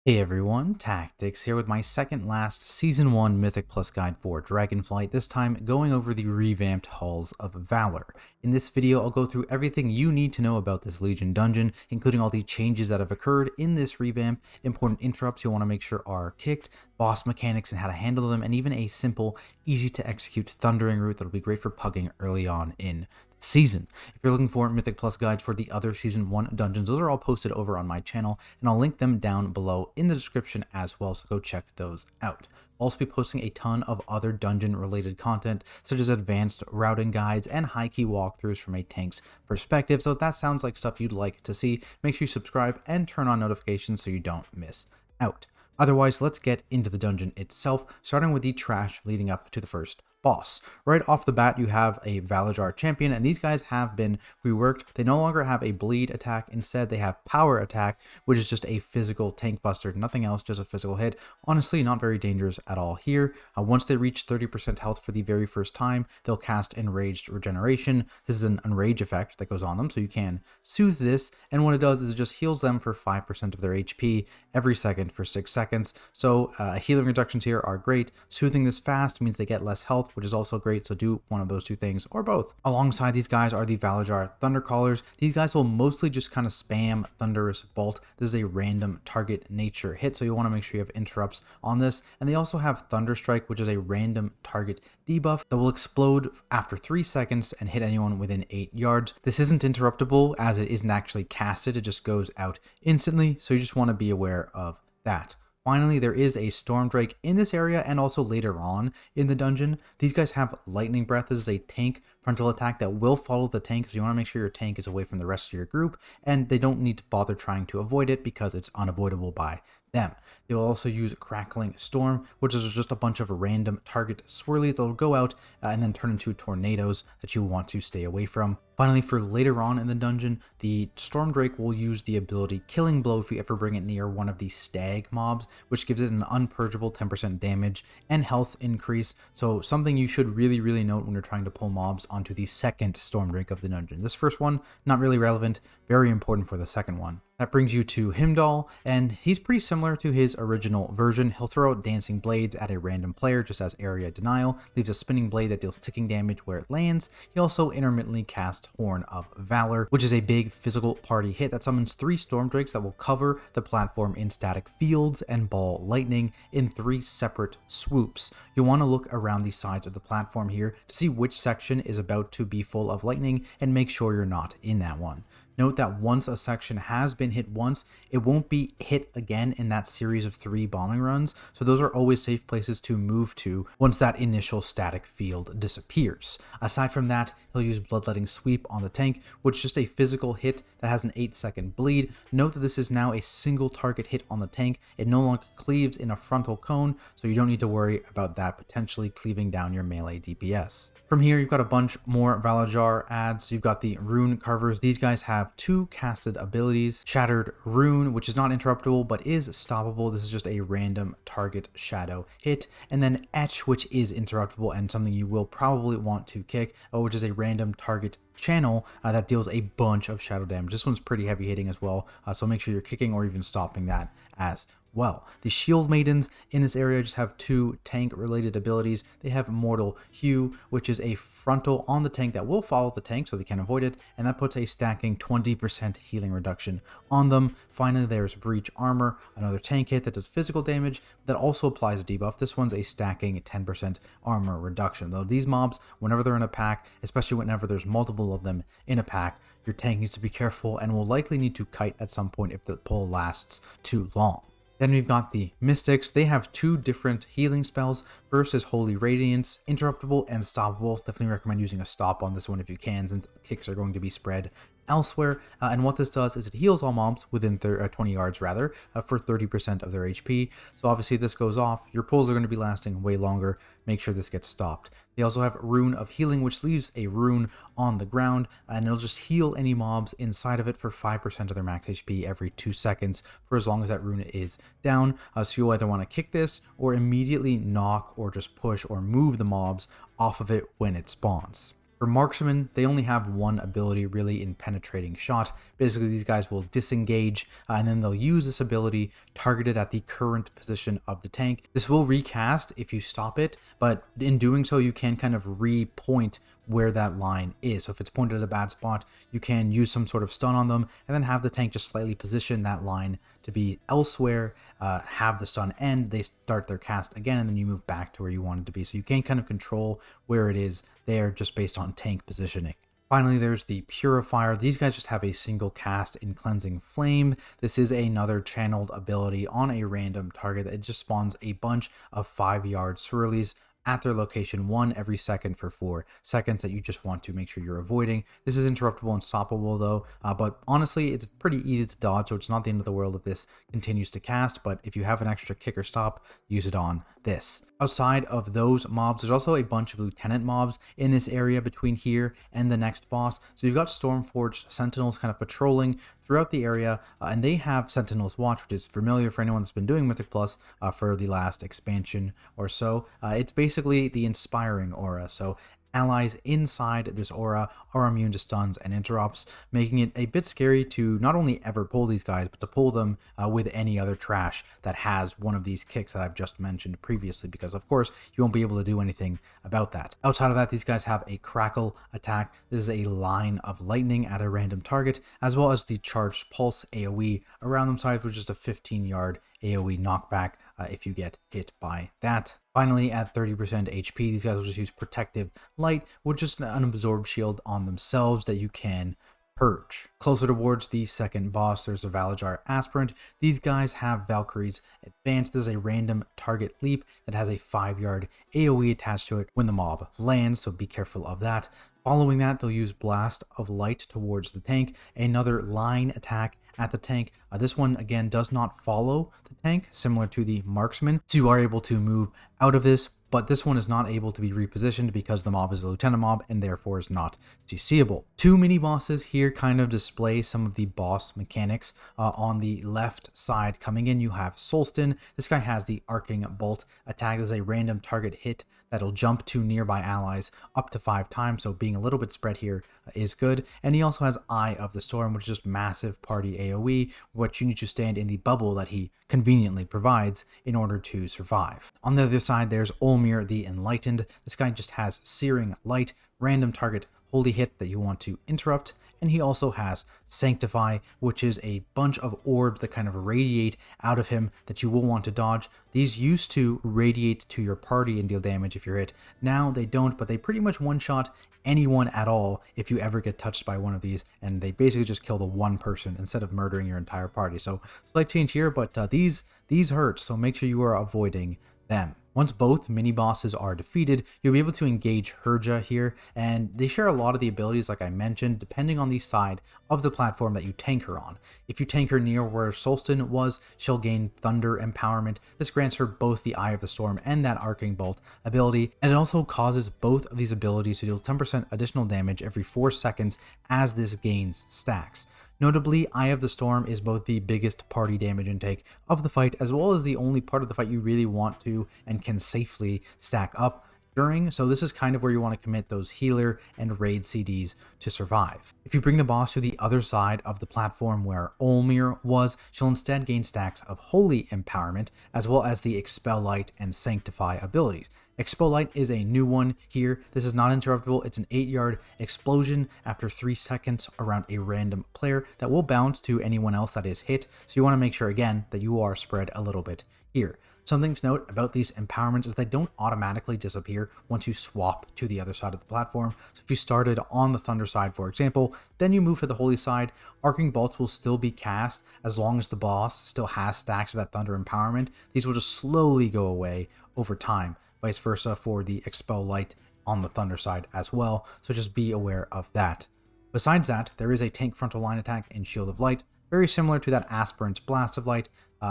Hey everyone, Tactics here with my second last Season 1 Mythic Plus guide for Dragonflight, this time going over the revamped Halls of Valor. In this video, I'll go through everything you need to know about this Legion dungeon, including all the changes that have occurred in this revamp, important interrupts you'll want to make sure are kicked, boss mechanics and how to handle them, and even a simple, easy to execute thundering route that'll be great for pugging early on in season. If you're looking for Mythic Plus guides for the other Season 1 dungeons, those are all posted over on my channel, and I'll link them down below in the description as well, so go check those out. I'll also be posting a ton of other dungeon-related content, such as advanced routing guides and high-key walkthroughs from a tank's perspective, so if that sounds like stuff you'd like to see, make sure you subscribe and turn on notifications so you don't miss out. Otherwise, let's get into the dungeon itself, starting with the trash leading up to the first boss. Right off the bat, you have a VALOR champion, and these guys have been reworked. They no longer have a bleed attack. Instead, they have power attack, which is just a physical tank buster. Nothing else, just a physical hit. Honestly, not very dangerous at all here. Once they reach 30% health for the very first time, they'll cast Enraged Regeneration. This is an Enrage effect that goes on them, so you can soothe this, and what it does is it just heals them for 5% of their HP every second for 6 seconds. So healing reductions here are great. Soothing this fast means they get less health, which is also great, so do one of those two things, or both. Alongside these guys are the VALOR Thundercallers. These guys will mostly just kind of spam Thunderous Bolt. This is a random target nature hit, so you want to make sure you have interrupts on this. And they also have Thunderstrike, which is a random target debuff that will explode after 3 seconds and hit anyone within 8 yards. This isn't interruptible as it isn't actually casted, it just goes out instantly, so you just want to be aware of that. Finally, there is a Storm Drake in this area and also later on in the dungeon. These guys have Lightning Breath. This is a tank frontal attack that will follow the tank, so you want to make sure your tank is away from the rest of your group, and they don't need to bother trying to avoid it because it's unavoidable by them. They will also use Crackling Storm, which is just a bunch of random target swirlies that will go out and then turn into tornadoes that you want to stay away from. Finally, for later on in the dungeon, the Storm Drake will use the ability Killing Blow if you ever bring it near one of the stag mobs, which gives it an unpurgeable 10% damage and health increase. So something you should really note when you're trying to pull mobs onto the second Storm Drake of the dungeon. This first one, not really relevant, very important for the second one. That brings you to Hymdall, and he's pretty similar to his original version. He'll throw out Dancing Blades at a random player just as area denial, leaves a spinning blade that deals ticking damage where it lands. He also intermittently casts Horn of Valor, which is a big physical party hit that summons 3 Storm Drakes that will cover the platform in static fields and ball lightning in 3 separate swoops. You'll want to look around the sides of the platform here to see which section is about to be full of lightning and make sure you're not in that one. Note that once a section has been hit once, it won't be hit again in that series of 3 bombing runs, so those are always safe places to move to once that initial static field disappears. Aside from that, he'll use Bloodletting Sweep on the tank, which is just a physical hit that has an 8-second bleed. Note that this is now a single target hit on the tank. It no longer cleaves in a frontal cone, so you don't need to worry about that potentially cleaving down your melee DPS. From here, you've got a bunch more VALOR adds. You've got the Rune Carvers. These guys have 2 casted abilities. Shattered Rune, which is not interruptible but is stoppable. This is just a random target shadow hit. And then Etch, which is interruptible and something you will probably want to kick, which is a random target channel that deals a bunch of shadow damage. This one's pretty heavy hitting as well, so make sure you're kicking or even stopping that as well. The Shield Maidens in this area just have 2 tank related abilities. They have Mortal Hue, which is a frontal on the tank that will follow the tank so they can avoid it, and that puts a stacking 20% healing reduction on them. Finally, there's Breach Armor, another tank hit that does physical damage that also applies a debuff. This one's a stacking 10% armor reduction, though these mobs, whenever they're in a pack, especially whenever there's multiple of them in a pack, your tank needs to be careful and will likely need to kite at some point if the pull lasts too long. Then we've got the Mystics. They have 2 different healing spells. First is Holy Radiance, interruptible and stoppable. Definitely recommend using a stop on this one if you can, since kicks are going to be spread elsewhere. And what this does is it heals all mobs within 20 yards for 30% of their HP. So obviously this goes off, your pulls are going to be lasting way longer. Make sure this gets stopped. They also have Rune of Healing, which leaves a rune on the ground, and it'll just heal any mobs inside of it for 5% of their max HP every 2 seconds for as long as that rune is down. So you'll either want to kick this or immediately knock or just push or move the mobs off of it when it spawns. For marksmen, they only have one ability really in penetrating shot. Basically, these guys will disengage and then they'll use this ability targeted at the current position of the tank. This will recast if you stop it, but in doing so, you can kind of re-point where that line is. So if it's pointed at a bad spot, you can use some sort of stun on them and then have the tank just slightly position that line to be elsewhere, have the stun end, they start their cast again, and then you move back to where you want it to be. So you can kind of control where it is there just based on tank positioning. Finally, there's the Purifier. These guys just have a single cast in Cleansing Flame. This is another channeled ability on a random target. It just spawns a bunch of 5-yard swirlies at their location, 1 every second for 4 seconds that you just want to make sure you're avoiding. This is interruptible and stoppable though, but honestly, it's pretty easy to dodge, so it's not the end of the world if this continues to cast, but if you have an extra kick or stop, use it on this. Outside of those mobs, there's also a bunch of lieutenant mobs in this area between here and the next boss. So you've got Stormforged Sentinels kind of patrolling throughout the area, and they have Sentinel's Watch, which is familiar for anyone that's been doing Mythic Plus for the last expansion or so. It's basically the Inspiring aura, so allies inside this aura are immune to stuns and interrupts, making it a bit scary to not only ever pull these guys, but to pull them with any other trash that has one of these kicks that I've just mentioned previously, because of course you won't be able to do anything about that. Outside of that, these guys have a Crackle attack. This is a line of lightning at a random target, as well as the Charged Pulse AoE around them sides, which is a 15-yard AoE knockback if you get hit by that. Finally, at 30% HP, these guys will just use Protective Light, which is an unabsorbed shield on themselves that you can purge. Closer towards the second boss, there's a Valajar Aspirant. These guys have Valkyrie's Advance. This is a random target leap that has a 5-yard AoE attached to it when the mob lands, so be careful of that. Following that, they'll use Blast of Light towards the tank, another line attack at the tank. This one, again, does not follow the tank, similar to the Marksman, so you are able to move out of this, but this one is not able to be repositioned because the mob is a Lieutenant mob and therefore is not CCable. 2 mini-bosses here kind of display some of the boss mechanics. On the left side coming in, you have Solstin. This guy has the Arcing Bolt attack as a random target hit that'll jump to nearby allies up to 5 times, so being a little bit spread here is good. And he also has Eye of the Storm, which is just massive party AoE, which you need to stand in the bubble that he conveniently provides in order to survive. On the other side, there's Olmir the Enlightened. This guy just has Searing Light, random target holy hit that you want to interrupt, and he also has Sanctify, which is a bunch of orbs that kind of radiate out of him that you will want to dodge. These used to radiate to your party and deal damage if you're hit. Now they don't, but they pretty much one-shot anyone at all if you ever get touched by one of these, and they basically just kill the one person instead of murdering your entire party. So slight change here, but these hurt, so make sure you are avoiding them. Once both mini-bosses are defeated, you'll be able to engage Hyrja here, and they share a lot of the abilities like I mentioned, depending on the side of the platform that you tank her on. If you tank her near where Solstin was, she'll gain Thunder Empowerment. This grants her both the Eye of the Storm and that Arcing Bolt ability, and it also causes both of these abilities to deal 10% additional damage every 4 seconds as this gains stacks. Notably, Eye of the Storm is both the biggest party damage intake of the fight, as well as the only part of the fight you really want to and can safely stack up during, so this is kind of where you want to commit those healer and raid CDs to survive. If you bring the boss to the other side of the platform where Olmir was, she'll instead gain stacks of Holy Empowerment, as well as the Expel Light and Sanctify abilities. Expel Light is a new one here. This is not interruptible. It's an 8-yard explosion after 3 seconds around a random player that will bounce to anyone else that is hit. So you want to make sure, again, that you are spread a little bit here. Something to note about these empowerments is they don't automatically disappear once you swap to the other side of the platform. So if you started on the Thunder side, for example, then you move to the Holy side, Arcing Bolts will still be cast as long as the boss still has stacks of that Thunder empowerment. These will just slowly go away over time. Vice versa for the Expel Light on the Thunder side as well, so just be aware of that. Besides that, there is a tank frontal line attack in Shield of Light, very similar to that Aspirant's Blast of Light,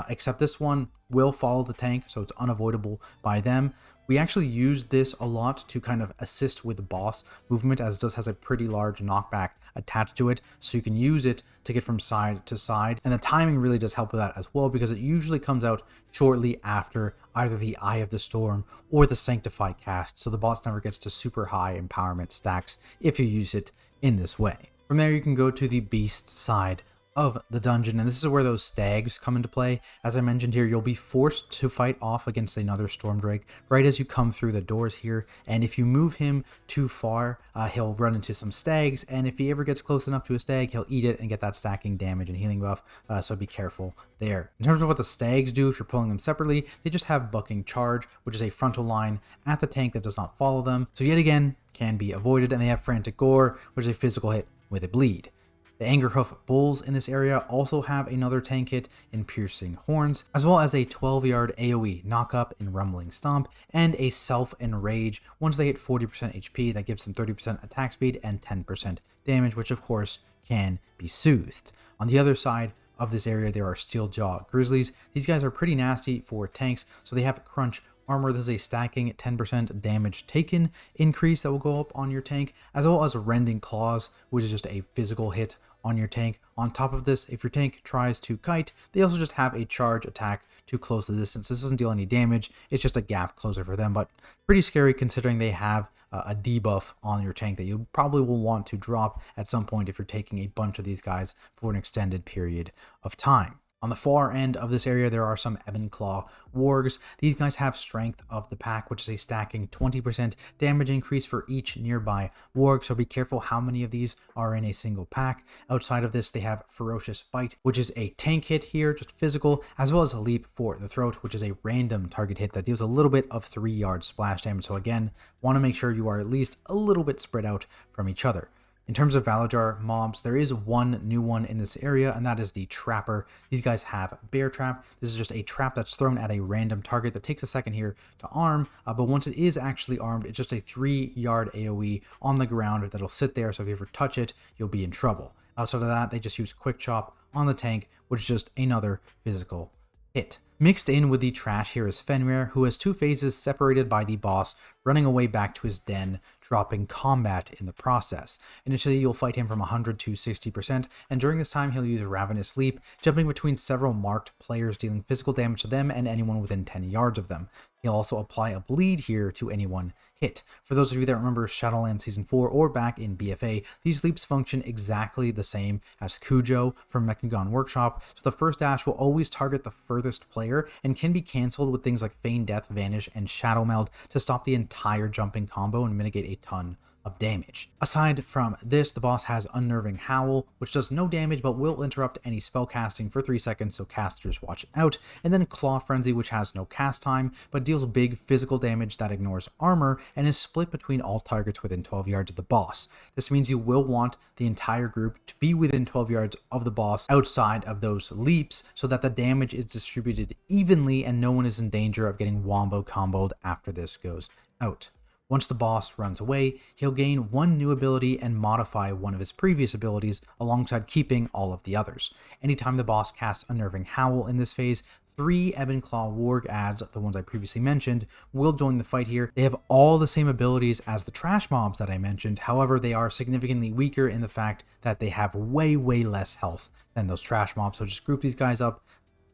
except this one will follow the tank, so it's unavoidable by them. We actually use this a lot to kind of assist with boss movement, as it does has a pretty large knockback attached to it, so you can use it to get from side to side, and the timing really does help with that as well, because it usually comes out shortly after either the Eye of the Storm or the Sanctify cast, so the boss never gets to super high empowerment stacks if you use it in this way. From there you can go to the beast side of the dungeon, and this is where those stags come into play. As I mentioned here, you'll be forced to fight off against another storm drake right as you come through the doors here, and if you move him too far, he'll run into some stags, and if he ever gets close enough to a stag, he'll eat it and get that stacking damage and healing buff, so be careful there. In terms of what the stags do, if you're pulling them separately, they just have bucking charge, which is a frontal line at the tank that does not follow them, so yet again can be avoided, and they have frantic gore, which is a physical hit with a bleed. The Angerhoof Bulls in this area also have another tank hit in Piercing Horns, as well as a 12-yard AoE knockup in Rumbling Stomp, and a Self-Enrage once they hit 40% HP that gives them 30% attack speed and 10% damage, which of course can be soothed. On the other side of this area, there are Steeljaw Grizzlies. These guys are pretty nasty for tanks, so they have Crunch Armor. This is a stacking 10% damage taken increase that will go up on your tank, as well as Rending Claws, which is just a physical hit on your tank. On top of this, if your tank tries to kite, they also just have a charge attack to close the distance. This doesn't deal any damage, it's just a gap closer for them, but pretty scary considering they have a debuff on your tank that you probably will want to drop at some point if you're taking a bunch of these guys for an extended period of time. On the far end of this area, there are some Ebon-Claw Wargs. These guys have Strength of the Pack, which is a stacking 20% damage increase for each nearby Warg, so be careful how many of these are in a single pack. Outside of this, they have Ferocious Bite, which is a tank hit here, just physical, as well as a Leap for the Throat, which is a random target hit that deals a little bit of 3-yard splash damage. So again, want to make sure you are at least a little bit spread out from each other. In terms of VALOR mobs, there is one new one in this area, and that is the Trapper. These guys have Bear Trap. This is just a trap that's thrown at a random target that takes a second here to arm, but once it is actually armed, it's just a 3-yard AoE on the ground that'll sit there, so if you ever touch it, you'll be in trouble. Outside of that, they just use Quick Chop on the tank, which is just another physical hit. Mixed in with the trash here is Fenryr, who has 2 phases separated by the boss, running away back to his den, dropping combat in the process. Initially, you'll fight him from 100 to 60%, and during this time, he'll use Ravenous Leap, jumping between several marked players, dealing physical damage to them and anyone within 10 yards of them. He'll also apply a bleed here to anyone hit. For those of you that remember Shadowlands Season 4 or back in BFA, these leaps function exactly the same as Cujo from Mechagon Workshop, so the first dash will always target the furthest player and can be cancelled with things like Feign Death, Vanish, and Shadow Meld to stop the entire jumping combo and mitigate a ton of damage. Aside from this, the boss has Unnerving Howl, which does no damage but will interrupt any spell casting for 3 seconds, so casters watch out, and then Claw Frenzy, which has no cast time but deals big physical damage that ignores armor and is split between all targets within 12 yards of the boss. This means you will want the entire group to be within 12 yards of the boss outside of those leaps so that the damage is distributed evenly and no one is in danger of getting wombo comboed after this goes out. Once the boss runs away, he'll gain 1 new ability and modify one of his previous abilities alongside keeping all of the others. Anytime the boss casts Unnerving Howl in this phase, 3 Ebon-Claw Warg adds, the ones I previously mentioned, will join the fight here. They have all the same abilities as the trash mobs that I mentioned, however they are significantly weaker in the fact that they have way less health than those trash mobs, so just group these guys up,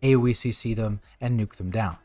AoE CC them, and nuke them down.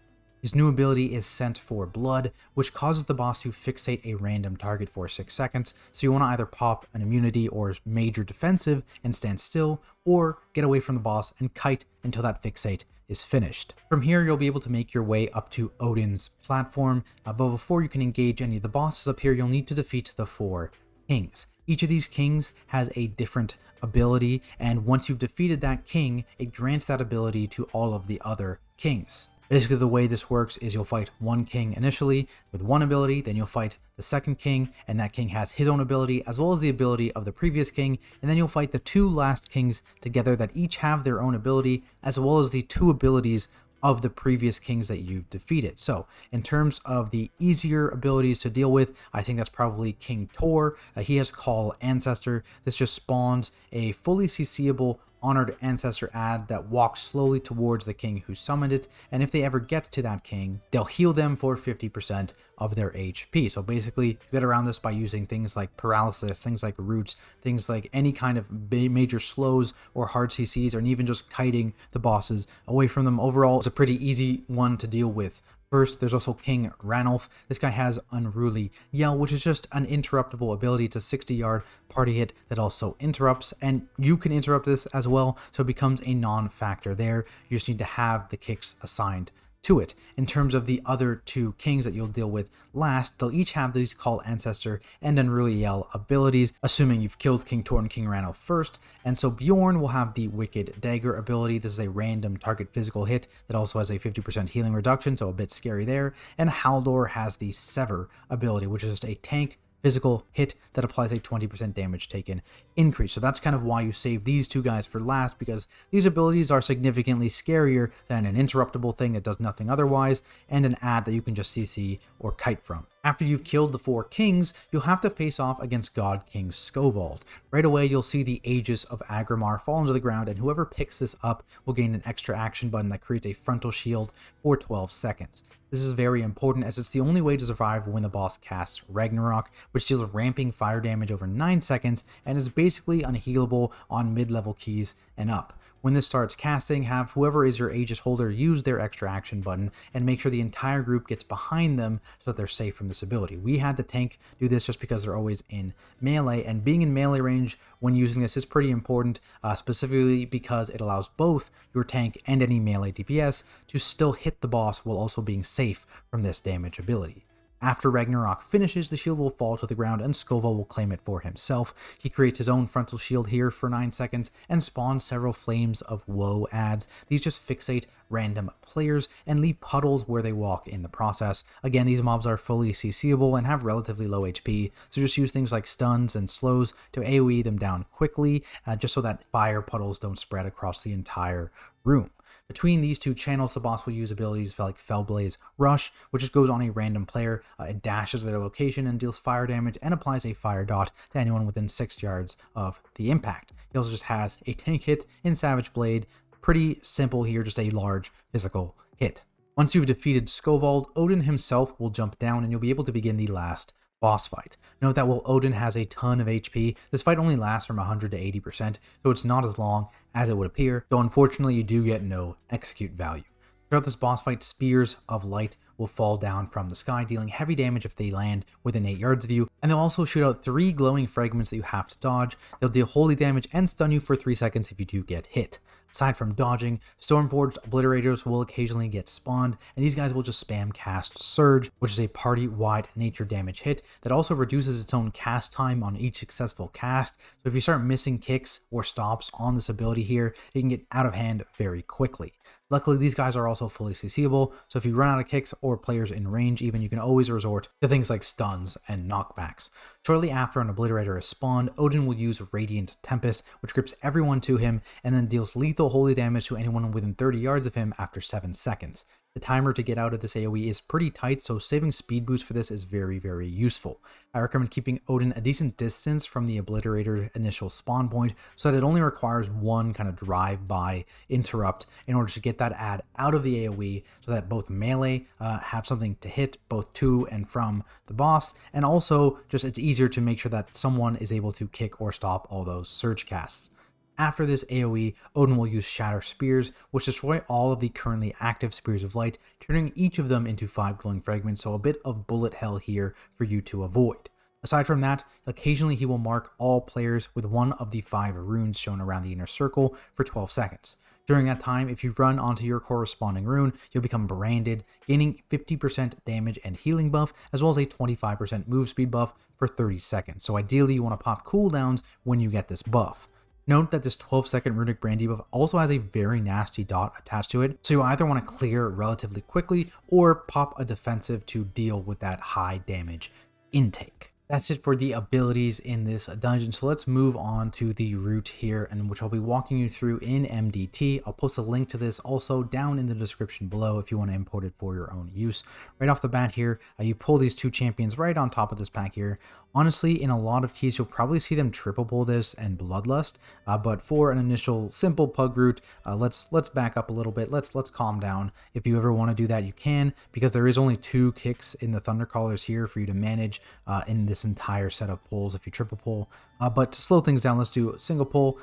His new ability is Scent for Blood, which causes the boss to fixate a random target for 6 seconds, so you want to either pop an immunity or major defensive and stand still, or get away from the boss and kite until that fixate is finished. From here, you'll be able to make your way up to Odyn's platform, but before you can engage any of the bosses up here, you'll need to defeat the 4 kings. Each of these kings has a different ability, and once you've defeated that king, it grants that ability to all of the other kings. Basically, the way this works is you'll fight one king initially with one ability, then you'll fight the second king, and that king has his own ability as well as the ability of the previous king, and then you'll fight the 2 last kings together that each have their own ability as well as the 2 abilities of the previous kings that you've defeated. So in terms of the easier abilities to deal with, I think that's probably King Tor. He has Call Ancestor. This just spawns a fully CCable honored ancestor ad that walks slowly towards the king who summoned it, and if they ever get to that king, they'll heal them for 50% of their HP. So basically, you get around this by using things like paralysis, things like roots, things like any kind of major slows or hard CCs, or even just kiting the bosses away from them. Overall, it's a pretty easy one to deal with. First, there's also King Ranulf. This guy has Unruly Yell, which is just an interruptible ability. It's a 60-yard party hit that also interrupts, and you can interrupt this as well, so it becomes a non-factor there. You just need to have the kicks assigned to it. In terms of the other two kings that you'll deal with last, they'll each have these Call Ancestor and Unruly Yell abilities, assuming you've killed King Tor and King Ranulf first. And so Bjorn will have the Wicked Dagger ability. This is a random target physical hit that also has a 50% healing reduction, so a bit scary there. And Haldor has the Sever ability, which is just a tank physical hit that applies a 20% damage taken increase. So that's kind of why you save these two guys for last, because these abilities are significantly scarier than an interruptible thing that does nothing otherwise, and an ad that you can just CC or kite from. After you've killed the 4 kings, you'll have to face off against God King Skovald. Right away, you'll see the Aegis of Agrimar fall into the ground, and whoever picks this up will gain an extra action button that creates a frontal shield for 12 seconds. This is very important as it's the only way to survive when the boss casts Ragnarok, which deals ramping fire damage over 9 seconds and is basically unhealable on mid-level keys and up. When this starts casting, have whoever is your Aegis holder use their extra action button and make sure the entire group gets behind them so that they're safe from this ability. We had the tank do this just because they're always in melee, and being in melee range when using this is pretty important, specifically because it allows both your tank and any melee DPS to still hit the boss while also being safe from this damage ability. After Ragnarok finishes, the shield will fall to the ground and Skovald will claim it for himself. He creates his own frontal shield here for 9 seconds and spawns several Flames of Woe ads. These just fixate random players and leave puddles where they walk in the process. Again, these mobs are fully CCable and have relatively low HP, so just use things like stuns and slows to AoE them down quickly, just so that fire puddles don't spread across the entire room. Between these two channels, the boss will use abilities like Fellblaze Rush, which just goes on a random player. It dashes their location and deals fire damage and applies a fire dot to anyone within 6 yards of the impact. He also just has a tank hit in Savage Blade. Pretty simple here, just a large physical hit. Once you've defeated Skovald, Odyn himself will jump down and you'll be able to begin the last boss fight. Note that while Odyn has a ton of HP, this fight only lasts from 100 to 80%, so it's not as long as it would appear, though unfortunately you do get no execute value. Throughout this boss fight, spears of light will fall down from the sky, dealing heavy damage if they land within 8 yards of you, and they'll also shoot out 3 glowing fragments that you have to dodge. They'll deal holy damage and stun you for 3 seconds if you do get hit. Aside from dodging, Stormforged Obliterators will occasionally get spawned, and these guys will just spam cast Surge, which is a party-wide nature damage hit that also reduces its own cast time on each successful cast, so if you start missing kicks or stops on this ability here, it can get out of hand very quickly. Luckily, these guys are also fully CCable, so if you run out of kicks or players in range even, you can always resort to things like stuns and knockbacks. Shortly after an Obliterator is spawned, Odyn will use Radiant Tempest, which grips everyone to him and then deals lethal holy damage to anyone within 30 yards of him after 7 seconds. The timer to get out of this AoE is pretty tight, so saving speed boost for this is very, very useful. I recommend keeping Odyn a decent distance from the Obliterator initial spawn point so that it only requires one kind of drive-by interrupt in order to get that ad out of the AoE so that both melee have something to hit both to and from the boss, and also just it's easier to make sure that someone is able to kick or stop all those surge casts. After this AoE, Odyn will use Shatter Spears, which destroy all of the currently active Spears of Light, turning each of them into 5 glowing fragments, so a bit of bullet hell here for you to avoid. Aside from that, occasionally he will mark all players with one of the 5 runes shown around the inner circle for 12 seconds. During that time, if you run onto your corresponding rune, you'll become branded, gaining 50% damage and healing buff, as well as a 25% move speed buff for 30 seconds. So ideally you want to pop cooldowns when you get this buff. Note that this 12-second runic brand debuff also has a very nasty dot attached to it, so you either want to clear relatively quickly or pop a defensive to deal with that high damage intake. That's it for the abilities in this dungeon. So let's move on to the route here, and which I'll be walking you through in MDT. I'll post a link to this also down in the description below if you want to import it for your own use. Right off the bat here, you pull these two champions right on top of this pack here. Honestly, in a lot of keys, you'll probably see them triple pull this and Bloodlust, but for an initial simple pug route, let's back up a little bit. Let's calm down. If you ever want to do that, you can, because there is only 2 kicks in the Thundercallers here for you to manage in this entire set of pulls if you triple pull. But to slow things down, let's do single pull,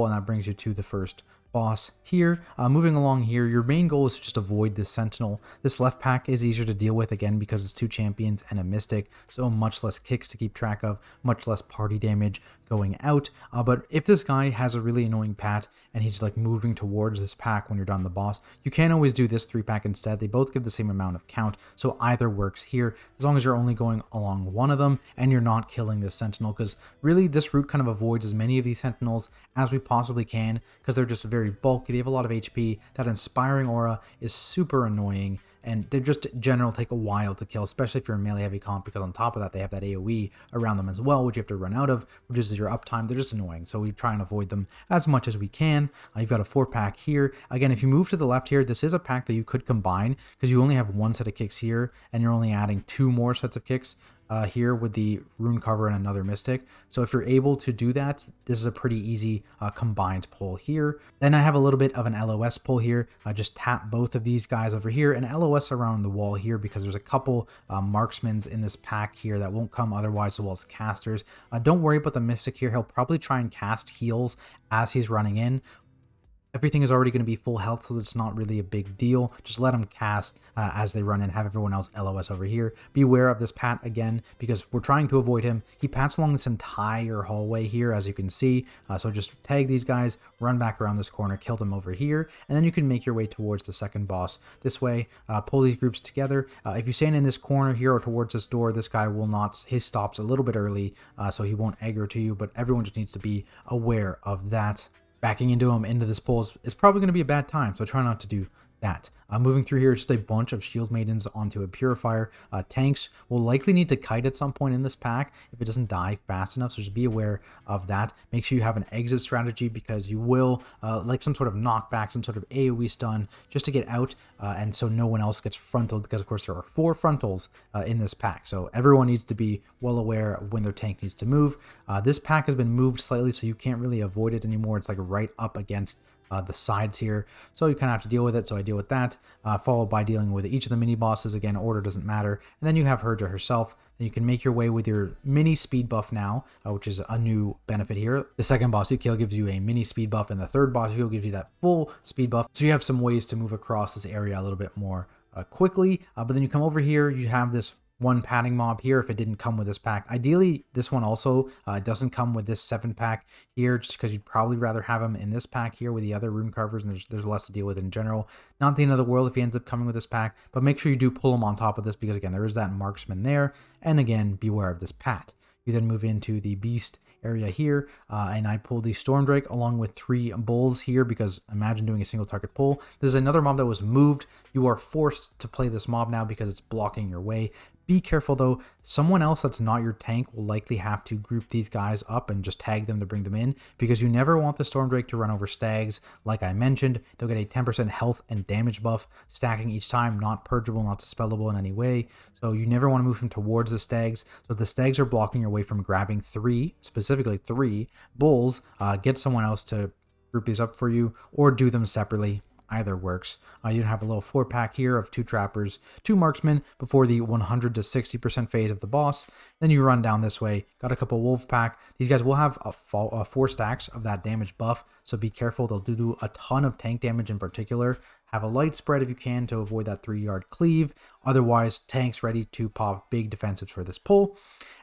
and that brings you to the first boss here. Moving along here, your main goal is to just avoid this sentinel. This left pack is easier to deal with, again, because it's 2 champions and a mystic, so much less kicks to keep track of, much less party damage going out. But if this guy has a really annoying pat and he's like moving towards this pack when you're done the boss, you can always do this 3 pack instead. They both give the same amount of count, so either works here as long as you're only going along one of them and you're not killing this sentinel, because really this route kind of avoids as many of these sentinels as we possibly can, because they're just very bulky. They have a lot of HP. That inspiring aura is super annoying, and they just in general take a while to kill, especially if you're a melee heavy comp, because on top of that they have that AoE around them as well, which you have to run out of, reduces your uptime. They're just annoying, so we try and avoid them as much as we can. You've got a 4 pack here. Again, if you move to the left here, this is a pack that you could combine, because you only have 1 set of kicks here and you're only adding 2 more sets of kicks here with the rune cover and another mystic. So if you're able to do that, this is a pretty easy combined pull here. Then I have a little bit of an LOS pull here. Just tap both of these guys over here and LOS around the wall here, because there's a couple marksmans in this pack here that won't come otherwise, as well as casters. Don't worry about the mystic here. He'll probably try and cast heals as he's running in. Everything is already going to be full health, so it's not really a big deal. Just let them cast as they run in, have everyone else LOS over here. Be aware of this pat again, because we're trying to avoid him. He pats along this entire hallway here, as you can see. So just tag these guys, run back around this corner, kill them over here, and then you can make your way towards the second boss. This way, pull these groups together. If you stand in this corner here or towards this door, this guy will not, his stops a little bit early, so he won't aggro to you, but everyone just needs to be aware of that. Backing into him into this pull is probably going to be a bad time, so try not to do that. Moving through here, just a bunch of shield maidens onto a purifier. Tanks will likely need to kite at some point in this pack if it doesn't die fast enough, so just be aware of that. Make sure you have an exit strategy, because you will like some sort of knockback, some sort of AoE stun just to get out, and so no one else gets frontaled, because of course there are 4 frontals in this pack, so everyone needs to be well aware of when their tank needs to move. This pack has been moved slightly, so you can't really avoid it anymore. It's like right up against the sides here, so you kind of have to deal with it. So I deal with that, followed by dealing with each of the mini bosses. Again, order doesn't matter. And then you have Hyrja herself. Then you can make your way with your mini speed buff now, which is a new benefit here. The second boss you kill gives you a mini speed buff, and the third boss you kill gives you that full speed buff. So you have some ways to move across this area a little bit more quickly. But then you come over here, you have this 1 padding mob here if it didn't come with this pack. Ideally, this one also doesn't come with this 7 pack here, just because you'd probably rather have him in this pack here with the other rune carvers, and there's less to deal with in general. Not the end of the world if he ends up coming with this pack, but make sure you do pull him on top of this, because again, there is that marksman there, and again, beware of this pat. You then move into the beast area here, and I pulled the Stormdrake along with 3 bulls here, because imagine doing a single target pull. This is another mob that was moved. You are forced to play this mob now because it's blocking your way. Be careful though, someone else that's not your tank will likely have to group these guys up and just tag them to bring them in, because you never want the Stormdrake to run over stags. Like I mentioned, they'll get a 10% health and damage buff, stacking each time, not purgeable, not dispellable in any way. So you never want to move him towards the stags. So if the stags are blocking your way from grabbing 3, specifically 3 bulls, get someone else to group these up for you, or do them separately. Either works. You have a little 4 pack here of 2 trappers, 2 marksmen before the 100 to 60% phase of the boss. Then you run down this way. Got a couple wolf pack. These guys will have 4 stacks of that damage buff, so be careful. They'll do a ton of tank damage in particular. Have a light spread if you can to avoid that 3-yard cleave. Otherwise, tanks ready to pop big defensives for this pull.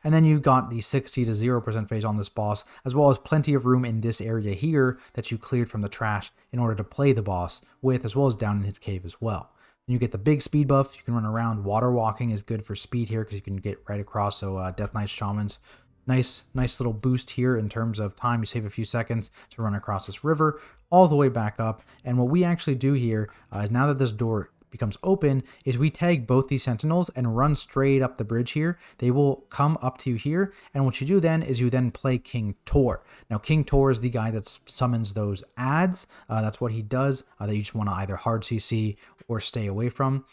And then you've got the 60 to 0% phase on this boss, as well as plenty of room in this area here that you cleared from the trash in order to play the boss with, as well as down in his cave as well. And you get the big speed buff. You can run around. Water walking is good for speed here, because you can get right across. So Death Knight Shamans, nice little boost here in terms of time. You save a few seconds to run across this river all the way back up. And what we actually do here is, now that this door becomes open is we tag both these sentinels and run straight up the bridge here. They will come up to you here, and what you do then is you then play King Tor. Now King Tor is the guy that summons those ads. That's what he does, that you just want to either hard CC or stay away from.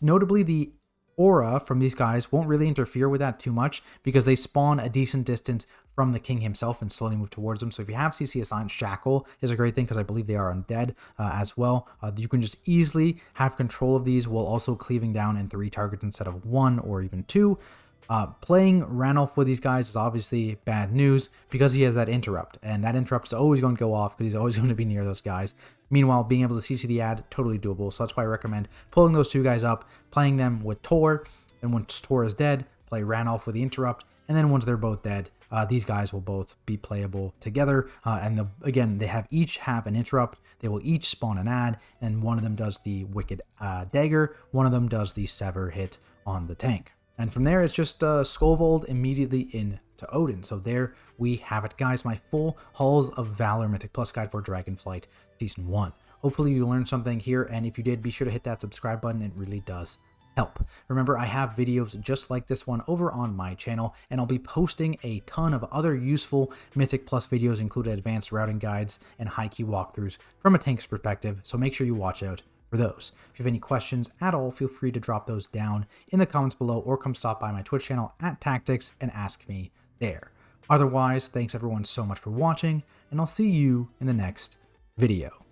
Notably, the aura from these guys won't really interfere with that too much because they spawn a decent distance from the king himself and slowly move towards him. So if you have CC assigned, Shackle is a great thing because I believe they are undead as well. You can just easily have control of these while also cleaving down in 3 targets instead of 1 or even 2. Playing Ranulf with these guys is obviously bad news because he has that interrupt, and that interrupt is always going to go off because he's always going to be near those guys. Meanwhile, being able to CC the ad, totally doable. So that's why I recommend pulling those 2 guys up, playing them with Tor, and once Tor is dead, play Ranulf with the interrupt, and then once they're both dead, these guys will both be playable together. And again, they each have an interrupt. They will each spawn an ad, and one of them does the Wicked Dagger, one of them does the Sever hit on the tank. And from there, it's just Skovald immediately into Odyn. So there we have it, guys. My full Halls of Valor Mythic Plus guide for Dragonflight Season 1. Hopefully you learned something here, and if you did, be sure to hit that subscribe button. It really does help. Remember, I have videos just like this one over on my channel, and I'll be posting a ton of other useful Mythic Plus videos, including advanced routing guides and high key walkthroughs from a tank's perspective, so make sure you watch out for those. If you have any questions at all, feel free to drop those down in the comments below or come stop by my Twitch channel @Tactics and ask me there. Otherwise, thanks everyone so much for watching, and I'll see you in the next video.